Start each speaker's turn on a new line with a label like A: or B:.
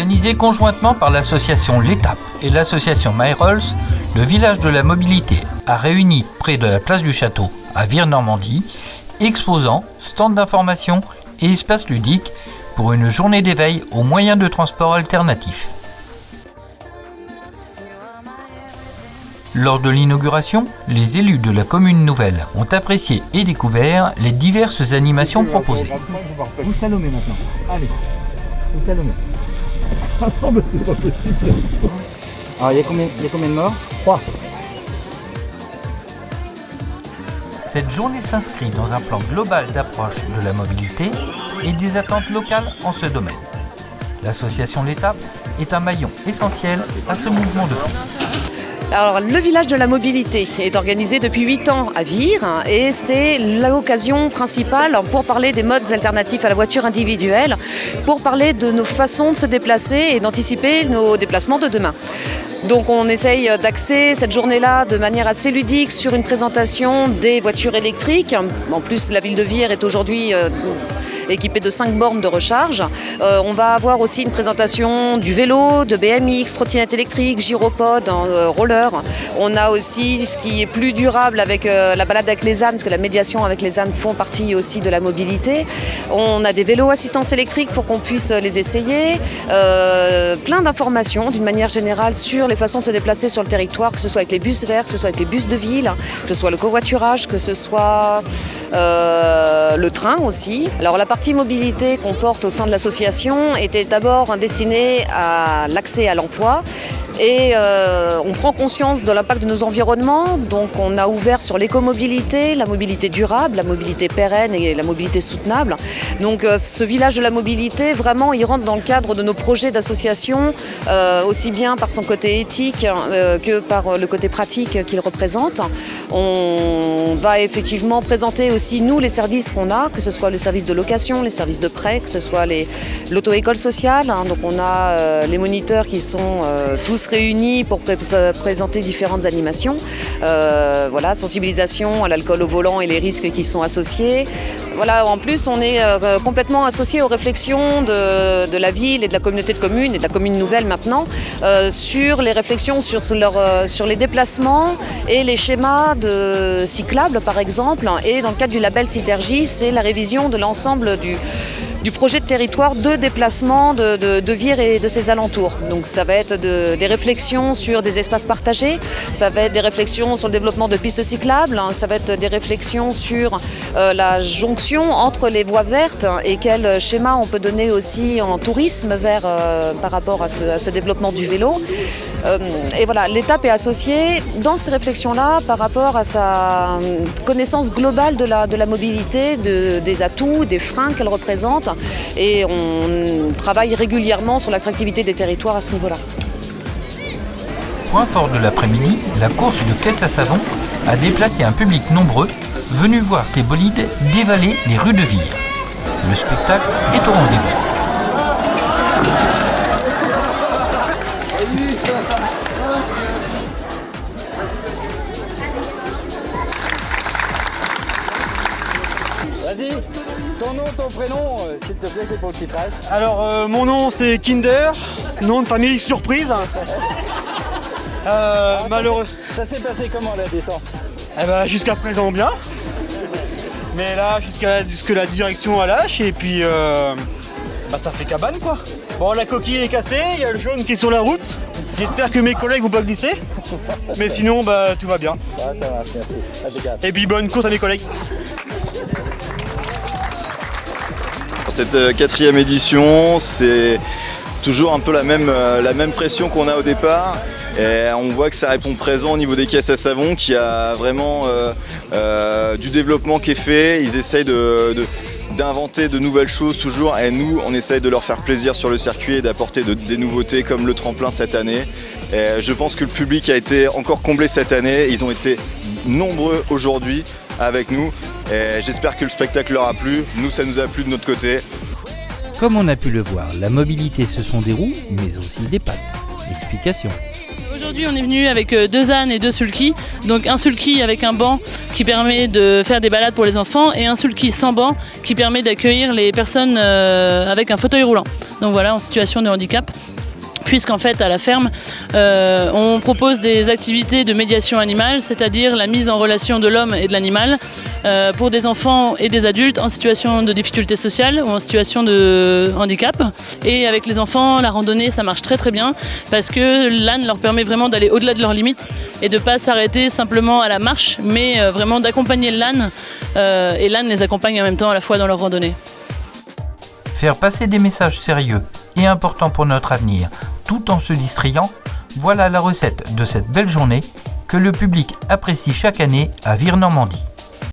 A: Organisé conjointement par l'association L'Étape et l'association MyRolls, le village de la mobilité a réuni près de la place du Château à Vire-Normandie, exposants, stands d'information et espaces ludiques pour une journée d'éveil aux moyens de transport alternatifs. Lors de l'inauguration, les élus de la commune nouvelle ont apprécié et découvert les diverses animations proposées.
B: Vous slalomez maintenant. Allez, vous slalomez. Ah non, mais c'est pas possible. Alors, il y a combien de morts? 3.
A: Cette journée s'inscrit dans un plan global d'approche de la mobilité et des attentes locales en ce domaine. L'association L'Étape est un maillon essentiel à ce mouvement de fond.
C: Alors, le village de la mobilité est organisé depuis 8 ans à Vire et c'est l'occasion principale pour parler des modes alternatifs à la voiture individuelle, pour parler de nos façons de se déplacer et d'anticiper nos déplacements de demain. Donc on essaye d'axer cette journée-là de manière assez ludique sur une présentation des voitures électriques. En plus, la ville de Vire est aujourd'hui équipée de 5 bornes de recharge. On va avoir aussi une présentation du vélo, de BMX, trottinette électrique, gyropode, roller. On a aussi ce qui est plus durable avec la balade avec les ânes, parce que la médiation avec les ânes font partie aussi de la mobilité. On a des vélos assistance électrique pour qu'on puisse les essayer. Plein d'informations d'une manière générale sur les façons de se déplacer sur le territoire, que ce soit avec les bus verts, que ce soit avec les bus de ville, que ce soit le covoiturage, que ce soit le train aussi. Alors la partie mobilité qu'on porte au sein de l'association était d'abord destinée à l'accès à l'emploi. Et on prend conscience de l'impact de nos environnements, donc on a ouvert sur l'écomobilité, la mobilité durable, la mobilité pérenne et la mobilité soutenable. Donc ce village de la mobilité, vraiment, il rentre dans le cadre de nos projets d'association, aussi bien par son côté éthique que par le côté pratique qu'il représente. On va effectivement présenter aussi, nous, les services qu'on a, que ce soit les services de location, les services de prêt, que ce soit l'auto-école sociale. Donc on a les moniteurs qui sont tous réunis pour présenter différentes animations. Voilà, sensibilisation à l'alcool au volant et les risques qui sont associés. Voilà, en plus, on est complètement associé aux réflexions de la ville et de la communauté de communes et de la commune nouvelle maintenant sur les réflexions sur les déplacements et les schémas de cyclables, par exemple. Et dans le cadre du label Synergie, c'est la révision de l'ensemble du projet de territoire de déplacement de Vire et de ses alentours. Donc ça va être des réflexions sur des espaces partagés, ça va être des réflexions sur le développement de pistes cyclables, ça va être des réflexions sur la jonction entre les voies vertes et quel schéma on peut donner aussi en tourisme vert par rapport à ce développement du vélo. Et voilà, l'Étape est associée dans ces réflexions-là par rapport à sa connaissance globale de la mobilité, des atouts, des freins qu'elle représente. Et on travaille régulièrement sur l'attractivité des territoires à ce niveau-là.
A: Point fort de l'après-midi, la course de caisse à savon a déplacé un public nombreux venu voir ces bolides dévaler les rues de Vire. Le spectacle est au rendez-vous.
D: Vas-y, ton nom, ton prénom, s'il te plaît, c'est pour le titrage.
E: Alors, mon nom c'est Kinder, nom de famille surprise. Malheureux.
D: Ça s'est passé comment la descente?
E: Eh ben, jusqu'à présent bien. Mais là, jusque la direction a lâche et puis ça fait cabane quoi. Bon, la coquille est cassée, il y a le jaune qui est sur la route. J'espère que mes collègues vont pas glisser. Mais sinon, tout va bien.
D: Ça marche, merci. Impeccable.
E: Et puis bonne course à mes collègues.
F: Pour cette 4e édition, c'est toujours un peu la même pression qu'on a au départ. Et on voit que ça répond présent au niveau des caisses à savon, qu'il y a vraiment du développement qui est fait. Ils essayent d'inventer de nouvelles choses toujours, et nous on essaye de leur faire plaisir sur le circuit et d'apporter des nouveautés comme le tremplin cette année. Et je pense que le public a été encore comblé cette année, ils ont été nombreux aujourd'hui avec nous et j'espère que le spectacle leur a plu, nous ça nous a plu de notre côté.
G: Comme on a pu le voir, la mobilité ce sont des roues mais aussi des pattes. Explication.
H: Aujourd'hui
G: Aujourd'hui, on est venu avec 2 ânes et 2 sulkys. Donc un sulky avec un banc qui permet de faire des balades pour les enfants et un sulky sans banc qui permet d'accueillir les personnes avec un fauteuil roulant. Donc voilà, en situation de handicap. Puisqu'en fait, à la ferme, on propose des activités de médiation animale, c'est-à-dire la mise en relation de l'homme et de l'animal pour des enfants et des adultes en situation de difficulté sociale ou en situation de handicap. Et avec les enfants, la randonnée, ça marche très très bien parce que l'âne leur permet vraiment d'aller au-delà de leurs limites et de ne pas s'arrêter simplement à la marche, mais vraiment d'accompagner l'âne et l'âne les accompagne en même temps à la fois dans leur randonnée.
A: Faire passer des messages sérieux et importants pour notre avenir, tout en se distrayant, voilà la recette de cette belle journée que le public apprécie chaque année à Vire-Normandie.